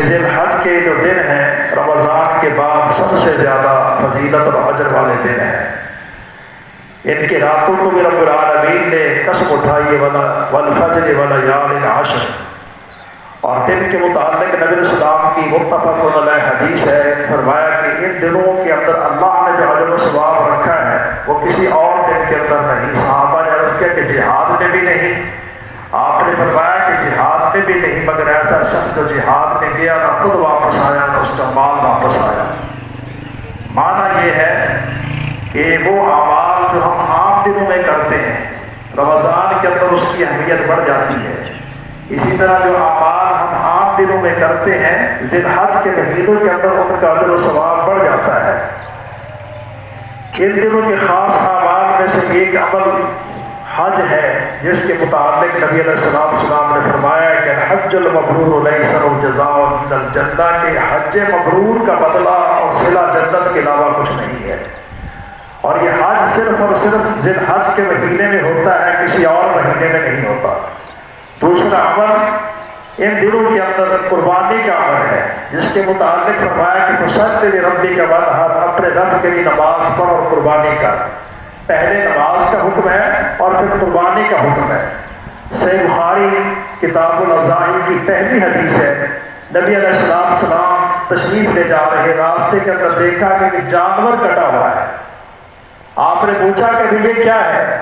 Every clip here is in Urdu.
ذی الحج کے جو دن ہیں رمضان کے بعد سب سے زیادہ فضیلت اور اجر والے دن ہیں۔ ان کی راتوں کو بھی رب العالمین نے قسم اٹھائی والفجر ولیال عشر، اور دن کے متعلق نبی علیہ السلام کی متفق علیہ حدیث ہے، فرمایا کہ ان دنوں کے اندر اللہ نے جو اجر و ثواب رکھا ہے وہ کسی اور دن کے اندر نہیں۔ صحابہ نے عرض کیا کہ جہاد میں بھی نہیں؟ آپ نے فرمایا کہ جہاد میں بھی نہیں، مگر ایسا شخص جو جہاد میں گیا نہ خود واپس آیا نہ اس کا مال واپس آیا۔ معنی یہ ہے کہ وہ اعمال جو ہم عام دنوں میں کرتے ہیں رمضان کے اندر اس کی اہمیت بڑھ جاتی ہے، اسی طرح جو اعمال ہم عام دنوں میں کرتے ہیں ذی الحج کے مہینوں کے اندر ان کا اجر و ثواب بڑھ جاتا ہے۔ ان دنوں کے خاص اعمال میں سے ایک عمل حج ہے، جس کے متعلق نبی علیہ السلام نے فرمایا کہ حج المبرور لیس له جزاء الا الجنہ، کہ حج مبرور کا بدلہ اور صلہ جنت کے علاوہ کچھ نہیں ہے۔ اور یہ حج صرف اور صرف ذی الحج کے مہینے میں ہوتا ہے، کسی اور مہینے میں نہیں ہوتا۔ دوسرا عمل ان دنوں کے اندر قربانی کا عمل ہے، جس کے متعلق فرمایا کہ فصل لربک وانحر، اپنے رب کے لیے نماز پڑھ اور قربانی کر۔ پہلے نماز کا حکم ہے اور پھر قربانی کا حکم ہے۔ صحیح بخاری کتاب الاضاحی کی پہلی حدیث ہے، نبی علیہ السلام تشریف لے جا رہے، راستے کے اندر دیکھا کہ ایک جانور کٹا ہوا ہے۔ آپ نے پوچھا کہ یہ کیا ہے؟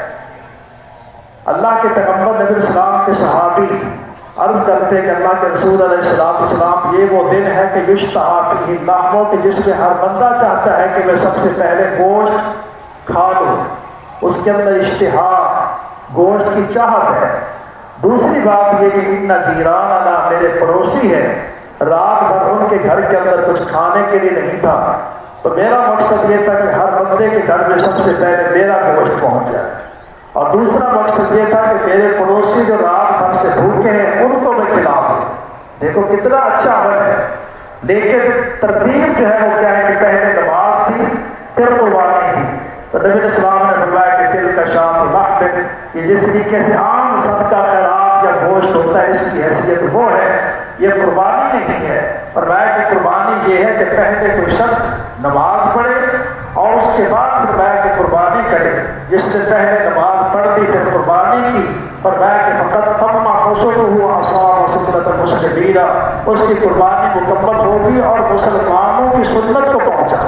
اللہ کے پیغمبر نبی علیہ السلام کے صحابی عرض کرتے کہ اللہ کے رسول علیہ السلام یہ وہ دن ہے کہ یشتہا فیہ اللحم، کہ جس میں ہر بندہ چاہتا ہے کہ میں سب سے پہلے گوشت کھا لوں، اس کے اندر اشتہا گوشت کی چاہت ہے۔ دوسری بات یہ کہ ان جیراننا، میرے پڑوسی ہے، رات بھر ان کے گھر کے اندر کچھ کھانے کے لیے نہیں تھا، تو میرا مقصد یہ تھا کہ ہر بندے کے گھر میں سب سے پہلے میرا گوشت پہنچ جائے، اور دوسرا مقصد یہ تھا کہ میرے پڑوسی جو رات بھر سے بھوکے ہیں ان کو میں کھلا دوں۔ دیکھو کتنا اچھا عمل ہے، لیکن ترتیب جو ہے وہ کیا ہے کہ پہلے نماز تھی پھر قربانی تھی۔ تو نبی علیہ السلام نے فرمایا کہ دل کا شام لحم، یہ جس طریقے سے عام صدقہ خیرات یا گوشت ہوتا ہے اس کی حیثیت وہ ہے، یہ قربانی نہیں ہے۔ فرمایا کہ قربانی یہ ہے کہ پہلے کوئی شخص نماز پڑھے اور اس کے بعد فرمایا کہ قربانی کرے۔ جس نے پہلے نماز پڑھ دی پھر قربانی کی، فرمایا کہ فقط تم نسکہ اصاب سنت المسلمین، اس کی قربانی مکمل ہوگی اور مسلمانوں کی سنت کو پہنچا۔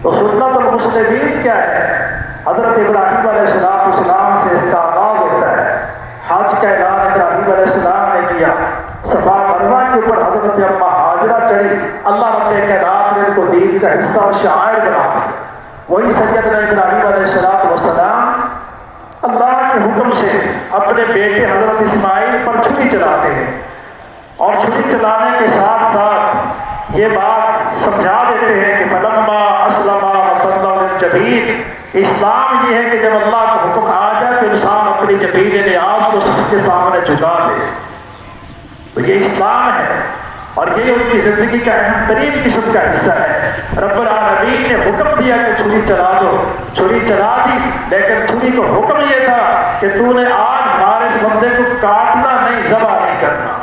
تو سنت المسلمین کیا ہے؟ حضرت ابراہیم علیہ السلام سے اس کا آغاز ہوتا ہے۔ حج کا اعلان ابراہیم علیہ السلام نے کیا، صفا مروہ کے اوپر حضرت اماں ہاجرہ چڑھی، اللہ رب کائنات نے ان کو دین کا حصہ اور شاعر بنا دیا۔ وہی سیدنا ابراہیم علیہ السلام اللہ کے حکم سے اپنے بیٹے حضرت اسماعیل پر چھری چلاتے ہیں، اور چھری چلانے کے ساتھ ساتھ یہ بات سمجھا دیتے ہیں کہ فلما اسلم وتلہ للجبین، اسلام یہ ہے کہ جب اللہ کا حکم آ جائے تو انسان اپنی جبین نیاز کو اس کے سامنے جھکا دے۔ تو یہ اسلام ہے، اور یہ ان کی زندگی کا اہم ترین قسم کا حصہ ہے۔ رب العالمین نے حکم دیا کہ چھری چلا دو، چھری چلا دی، لیکن چھری کو حکم یہ تھا کہ تو نے آج ہمارے اس بندے کو کاٹنا نہیں، ذبح نہیں کرنا۔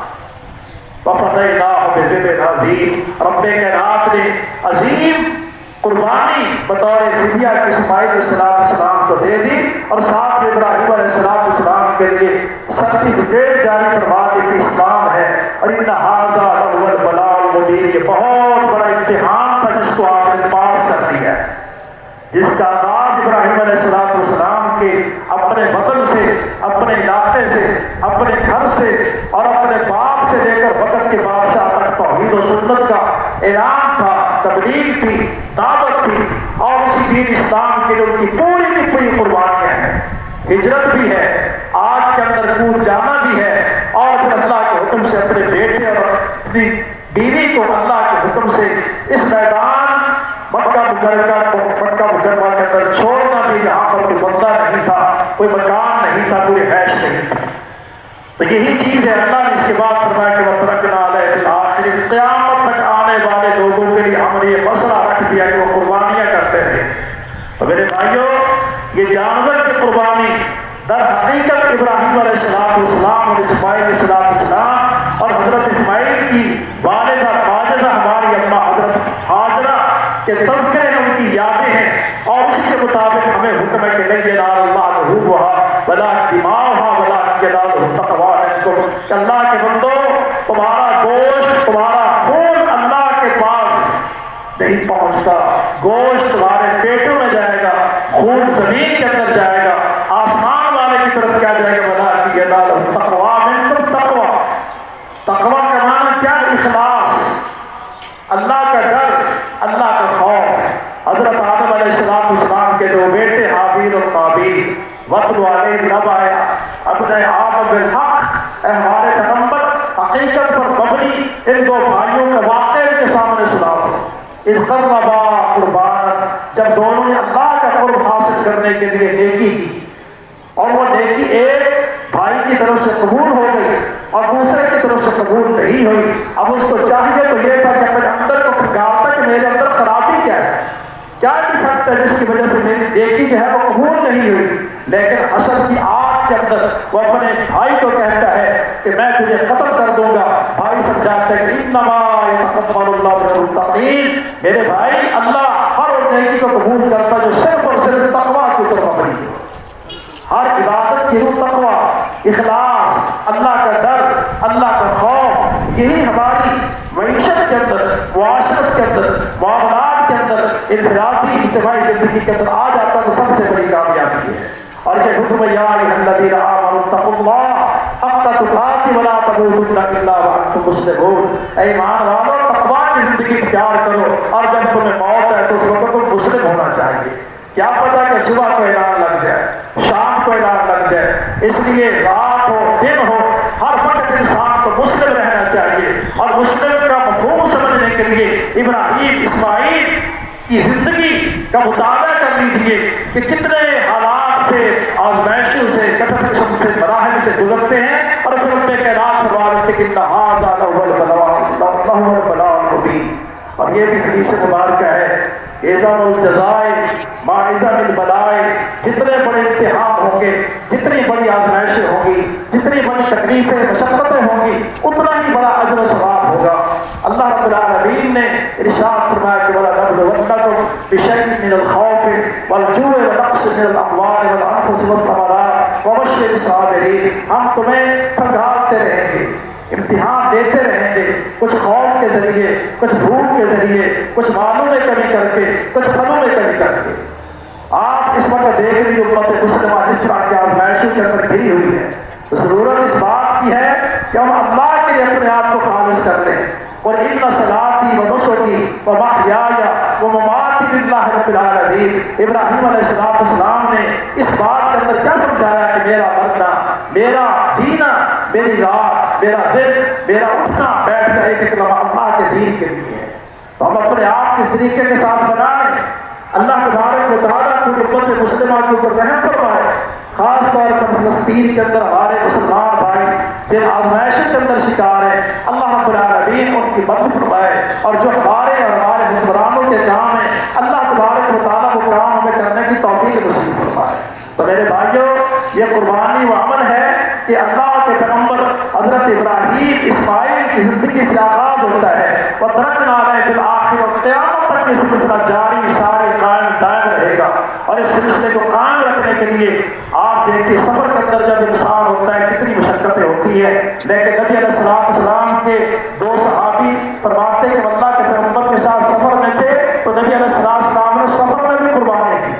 وَفَدَيْنَاهُ بِذِبْحٍ عَظِيمٍ، رب کائنات نے عظیم قربانی بطور فدیہ اسماعیل علیہ السلام کو دے دی، اور ساتھ ابراہیم علیہ السلام کے لیے سرٹیفکیٹ جاری فرما دی کہ اسلام ہے۔ اور ان ھذا لہو البلاء المبین، یہ بہت بڑا امتحان تھا جس کو آپ نے پاس کر دیا ہے، جس کا آغاز ابراہیم علیہ السلام کے اپنے وطن سے، اپنے علاقے سے، اپنے گھر سے اور اپنے باپ سے لے کر وقت کے بادشاہ تک توحید و سنت کا اعلان تھا، تبلیغ تھی، دعوت تھی، اور اسی دین اسلام کے لیے ان کی پوری قربانیاں ہیں۔ ہجرت بھی ہے، آگ کے اندر کود جانا بھی ہے، اور پھر اللہ کے حکم سے اپنے بیٹے اور اپنی بیوی کو اللہ کے حکم سے اس میدان مکہ مکرمہ کے اندر چھوڑنا بھی، جہاں پر کوئی بندہ نہیں تھا، کوئی مکان نہیں تھا، کوئی رہائش نہیں تھی۔ تو یہی چیز ہے، اللہ نے اس کے بعد فرمایا کہ وَتَرَكْنَا عَلَيْهِ فِي الْآخِرِينَ، قیامت تک آنے والے لوگوں کے لیے ہم نے یہ مسئلہ رکھ دیا کہ وہ قربانیاں کرتے رہے۔ تو میرے بھائیوں، یہ جانور کی قربانی در حقیقت ابراہیم علیہ السلام اور اسماعیل علیہ السلام اور حضرت اسماعیل کی والدہ تذکرے ہیں، ان کی یادیں ہیں، اور اسی کے مطابق ہمیں حکم ہے کہ لن ینال اللہ لحومها ولا دماؤها ولکن ینالہ التقوی منکم، کہ اللہ کے بندو تمہارا گوشت تمہارا خون اللہ کے پاس نہیں پہنچتا، گوشت تمہارے پیٹوں میں جائے گا، خون زمین کے اندر جائے گا، آسمان والے کی طرف کیا جائے گا، ولکن ینالہ التقوی منکم، تقوی، تقوی کا معنی کیا؟ اخلاص، اللہ کا ڈر، اللہ کا خوف۔ حضرت آدم علیہ السلام کے دو بیٹے حابیل اور قابیل، وَاتْلُ عَلَيْهِمْ نَبَأَ ابْنَيْ آدم بالحق، اے ہمارے پیغمبر حقیقت پر مبنی ان دو بھائیوں کا واقعہ ان کے سامنے سنا دو۔ اذ قربا قربانا، جب دونوں نے اللہ کا قرب حاصل کرنے کے لیے نیکی کی، اور وہ نیکی ایک بھائی کی طرف سے قبول ہو گئی اور دوسرے کی طرف سے قبول نہیں ہوئی۔ اب اس کو چاہیے تو یہ تھا کہ اپنے اندر کو پھٹکارتا کہ میرے اندر خرابی کیا ہے، کیا ڈیفیکٹ ہے جس کی وجہ سے میری نیکی جو ہے وہ قبول نہیں ہوئی۔ لیکن حسد کی آگ کے اندر وہ اپنے بھائی کو کہتا ہے کہ میں تجھے ختم کر دوں گا۔ بھائی سمجھاتا ہے کہ انما یتقبل اللہ من المتقین، میرے بھائی اللہ ہر اس نیکی کو قبول کرتا جو صرف اور صرف تقویٰ کے اوپر مبنی ہے۔ ہر عبادت کی روح تقویٰ، اخلاص، اللہ کا ڈر، اللہ کا خوف، یہی ہماری معیشت کے اندر، معاشرت کے اندر، معاملات کے اندر، انفرادی اجتماعی زندگی کے اندر آ جاتا تو سب سے بڑی کامیابی ہے۔ اور یہ حکم یا ایھا الذین آمنوا اتقوا اللہ حق تقاته ولا تموتن الا وانتم مسلمون، اے ایمان والو تقویٰ کی زندگی اختیار کرو، اور جب تمہیں موت ہے تو اس وقت تم مسلم ہونا چاہیے۔ کیا پتا کہ صبح کو اعلان لگ جائے، شام کو اعلان لگ جائے، اس لیے رات ہو دن ہو ہر وقت انسان کو مسلم رہنا چاہیے۔ اور مسلم کا مفہوم سمجھنے کے لیے ابراہیم اسماعیل کی زندگی کا مطالعہ کر لیجیے کہ کتنے حالات سے، آزمائشوں سے، کٹھن قسم سے، مراحل سے گزرتے ہیں، اور پھر ان میں کائنات فرما دیتے کہ ان ھذا لہو البلاء المبین۔ اور یہ بھی حدیث مبارکہ ہے، اعظم الجزائے ما اعظم البلائے، جتنے بڑے امتحان ہوں گے، جتنی بڑی آزمائشیں ہوں گی، جتنی بڑی تکلیفیں مشقتیں ہوں گی، اتنا ہی بڑا اجر و ثواب ہوگا۔ اللہ رب العالمین نے ارشاد فرمایا کہ وَلَنَبْلُوَنَّكُمْ بِشَيْءٍ مِّنَ الْخَوْفِ وَالْجُوعِ وَنَقْصٍ مِّنَ الْأَمْوَالِ وَالْأَنفُسِ وَالثَّمَرَاتِ وَبَشِّرِ الصَّابِرِينَ، ہم تمہیں پھنگارتے رہیں گے، امتحان دیتے رہیں گے، کچھ خوف کے ذریعے، کچھ بھوک کے ذریعے، کچھ مالوں میں کمی کر کے، کچھ پھلوں میں کمی کر کے۔ آپ اس وقت دیکھ رہی امت مسلمہ جس طرح کی آزمائشوں کے اندر گھری ہوئی ہے، ضرورت اس بات کی ہے کہ ہم اللہ کے لیے اپنے آپ کو خالص کر لیں۔ اور ان صلاتی و نسکی و محیای و مماتی للہ رب العالمین، ابراہیم علیہ السلام نے اس بات کے اندر کیا سمجھایا کہ میرا مرنا، میرا جینا، میری رات، میرا دن، میرا اٹھنا بیٹھنا ایک لمحہ اللہ کے دین کے لیے ہے۔ تو ہم اپنے آپ کس طریقے کے ساتھ بنا لیں، اللہ تبارک و تعالیٰ کو امت مسلمہ کے اوپر رحم فرمائے، خاص طور پر فلسطین کے اندر ہمارے مسلمان بھائی جن آزمائشوں کے اندر شکار ہیں، اللہ رب العالمین ان کی مدد فرمائے، اور جو ہمارے اور ہمارے حکمرانوں کے کام ہیں اللہ تبارک و تعالیٰ وہ کام ہمیں کرنے کی توفیق نصیب فرمائے۔ تو میرے بھائیوں، یہ قربانی و عمل ہے کہ اللہ کے پیغمبر حضرت ابراہیم اسماعیل کی زندگی سے آغاز ہوتا ہے، وَتَرَكْنَا عَلَيْهِ فِي الْآخِرَةِ، اور قیامت تک یہ سلسلہ جاری سارے قائم دائم رہے گا۔ اور اس سلسلے کو قائم رکھنے کے لیے آپ دیکھیے سفر کے اندر جب انسان ہوتا ہے کتنی مشقتیں ہوتی ہیں، لیکن نبی علیہ السلام کے دو صحابی فرماتے کہ اللہ کے پیغمبر کے ساتھ سفر میں تھے تو نبی علیہ السلام نے سفر میں بھی قربانی کی،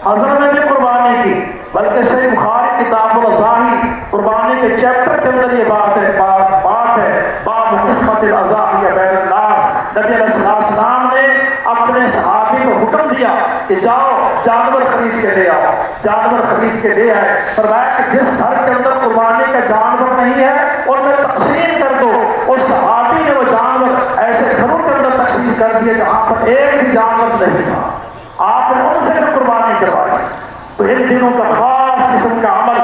حضر میں بھی قربانی کی، بلکہ صحیح بخاری کتاب الضحی قربانی کے چیپٹر کے اندر یہ بات ہے باب قسمت الاضاحی بین الناس۔ نبی علیہ السلام نے اپنے صحابی کو حکم دیا کہ جاؤ جانور خرید کے لے آؤ، جانور خرید کے لے آئے، فرمایا کہ جس گھر کے اندر قربانی کا جانور نہیں ہے ان میں تقسیم کر دو۔ اس صحابی نے وہ جانور ایسے گھروں کے اندر تقسیم کر دیے جہاں پر ایک بھی جانور نہیں تھا، آپ نے ان سے قربانی کروائی۔ تو ان دنوں کا خاص قسم کا عمل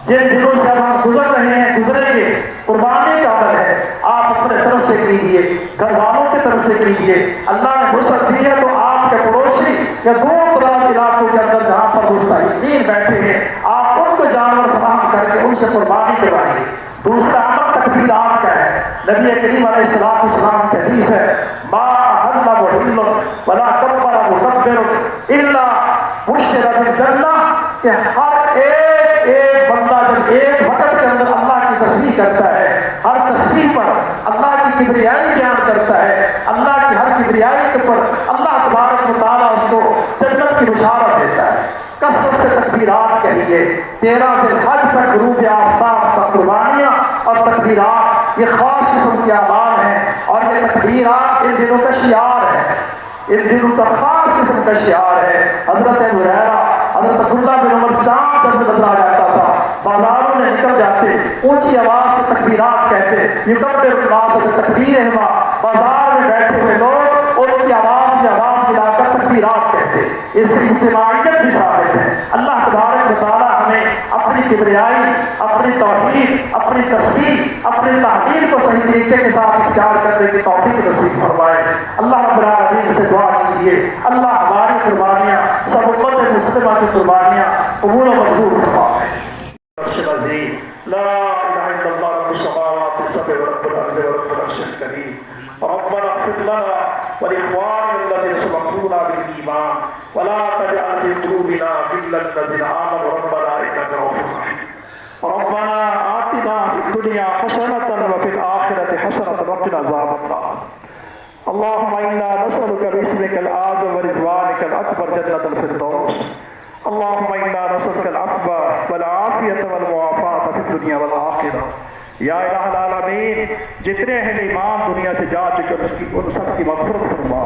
جن دنوں سے ہم گزر رہے ہیں، گزریں گے، قربانی کا عمل ہے، آپ اپنے طرف سے کیجیے، گھر والوں کی طرف سے کیجیے۔ اللہ نے وسعت دی ہے تو آپ کے پڑوسی یا دور دراز علاقوں کے اندر جہاں پر مستحقین بیٹھے ہیں آپ ان کو جانور فراہم کر کے ان سے قربانی کروائیں۔ دوسرا عمل تکبیرات کا ہے، نبی کریم علیہ السلام کی حدیث ہے، ما حل محل الا بشر بالجنہ، کہ ہر ایک بندہ جب ایک وقت کے اندر اللہ کی تسبیح کرتا ہے، ہر تسبیح پر اللہ کی کبریائی بیان کرتا ہے، اللہ کی ہر کبریائی کے پر اللہ تبارک و تعالیٰ اس کو جنت کی بشارت دیتا ہے۔ کثرت سے تکبیرات کہیے، 13 ذی الحج تک غروب آفتاب تک قربانیاں اور تکبیرات یہ خاص قسم کے اعمال ہیں، اور یہ تکبیرات ان دنوں کا شعار ہے، ان دنوں کا خاص قسم کا شعار ہے۔ حضرت ابو ہریرہ، حضرت عبداللہ بن عمر چاند جب نظر آ جاتا تھا، بازاروں میں نکل جاتے، اونچی آواز سے تکبیرات کہتے، یکبر الناس بتکبیرہما، بازار میں بیٹھے ہوئے لوگ ان کی آواز میں آواز ملا کر تکبیرات کہتے۔ اس کی اجتماعیت بھی ثابت ہے۔ اللہ تبارک و تعالیٰ ہمیں اپنی کبریائی، اپنی توحید، اپنی تسبیح، اپنی تحلیل کو صحیح طریقے کے ساتھ اختیار کرنے کی توفیق نصیب فرمائے۔ اللہ رب العالمین سے دعا کیجیے اللہ ہماری قربانیاں، سب امت مسلمہ کی قربانیاں قبول و منظور فرمائے۔ لا الہ الا اللہ رب السماوات السبع ورب الارض ورب العرش الکریم، ربنا اغفر لنا ولاخواننا الذين سبقونا بالایمان ولا تجعل في قلوبنا غلا للذين آمنوا ربنا انك رؤوف رحيم، ربنا آتنا في الدنيا حسنة وفي الآخرة حسنة وقنا عذاب النار، اللهم انا نسألك باسمك الأعظم ورضوانك الأكبر جنة الفردوس، اللهم انا نسألك العفو والعافية والمعافاة في الدنيا والآخرة۔ یا الہ العالمین، جتنے اہل ایمان دنیا سے جا چکے ان سب کی مغفرت فرما،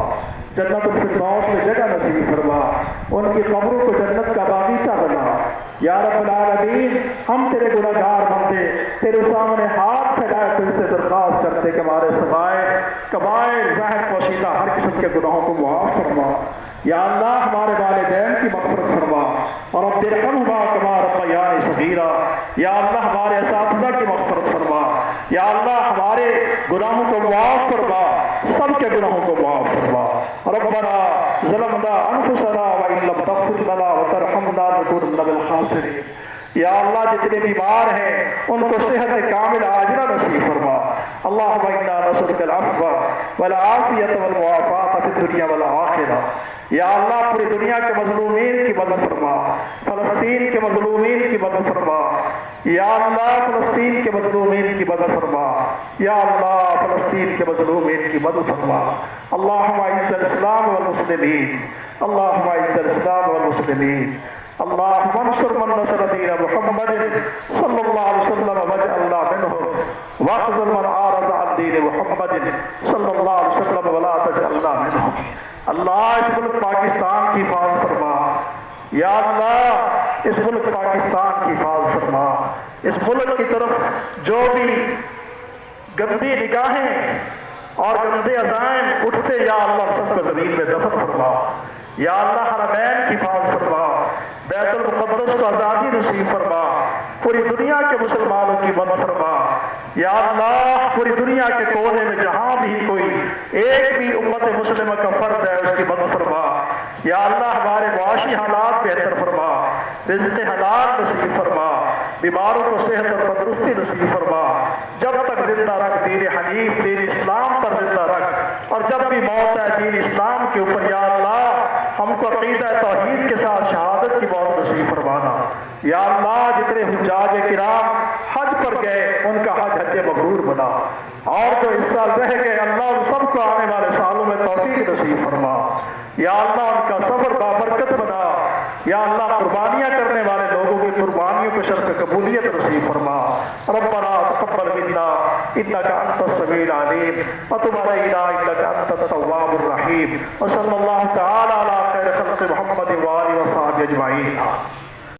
جنت الفردوس میں جگہ نصیب فرما، ان کی قبروں کو جنت کا باغیچہ بنا۔ یا رب العالمین، ہم تیرے گناہگار بندے تیرے سامنے ہاتھ پھیلائے تجھ سے درخواست کرتے کہ ہمارے صغائر کبائر ظاہر پوشیدہ ہر قسم کے گناہوں کو معاف فرما۔ یا اللہ، ہمارے والدین کی مغفرت فرما، اور رب ارحمہما کما ربیانی صغیرا۔ یا اللہ، ہمارے اساتذہ کی مغفرت فرما۔ یا اللہ، ہمارے گناہوں کو معاف فرما، سب کے گناہوں کو معاف فرما۔ ربنا ظلمنا انفسنا وان لم تغفر لنا وترحمنا لنكونن من الخاسرین۔ یا اللہ، جتنے بیمار ہیں ان کو صحت کامل عاجلہ نصیب فرما۔ اللہم انا نسألک العفو والعافیۃ والمعافاۃ فی الدنیا والآخرہ۔ یا اللہ، پوری دنیا کے مظلومین کی مدد فرما، فلسطین کے مظلومین کی مدد فرما۔ یا اللہ، فلسطین کے مظلومین کی مدد فرما۔ یا اللہ، فلسطین کے مظلومین کی مدد فرما۔ اللہم اعز الاسلام والمسلمین، اللہم اعز الاسلام والمسلمین، اللہم انصر من نصر دین محمد صلی اللہ علیہ وسلم واجعلنا منہم، واخذل من اعرض عن دین محمد صلی اللہ علیہ وسلم ولا تجعلنا منہم۔ اللہ، اس ملک پاکستان کی حفاظت فرما۔ یا اللہ، اس ملک پاکستان کی حفاظت فرما۔ اس ملک کی طرف جو بھی گندی نگاہیں اور گندے عزائم اٹھتے، یا اللہ سب کو زمین میں دفن فرما۔ یا اللہ، حرمین کی حفاظت فرما، بیت المقدس کو آزادی نصیب فرما، پوری دنیا کے مسلمانوں کی مدد فرما۔ یا اللہ، پوری دنیا کے کونے میں جہاں بھی کوئی ایک بھی امت مسلمہ کا فرد ہے اس کی مدد فرما۔ یا اللہ، ہمارے معاشی حالات بہتر فرما، رزق حلال نصیب فرما، بیماروں کو صحت اور تندرستی نصیب فرما، جب تک زندہ رکھ دین حنیف، دین اسلام پر زندہ رکھ، اور جب بھی موت ہے دین اسلام کے اوپر۔ یا اللہ، ہم کو عقیدہ توحید کے ساتھ شہادت کی موت نصیب فرمانا۔ یا اللہ، جتنے حجاج کرام حج پر گئے ان کا حج حج مبرور بنا، اور جو اس سال رہ گئے اللہ ان سب کو آنے والے سالوں میں توفیق نصیب فرما۔ یا اللہ، ان کا صبر بابرکت بنا۔ یا اللہ، قربانیاں کرنے والے لوگوں کی قربانیوں کو شرف قبولیت نصیب فرما۔ ربنا تقبل منا انک انت السمیع العلیم وتب علینا انک انت التواب الرحیم، وصلی اللہ تعالی علی خیر خلق محمد وآلہ وصحبہ اجمعین۔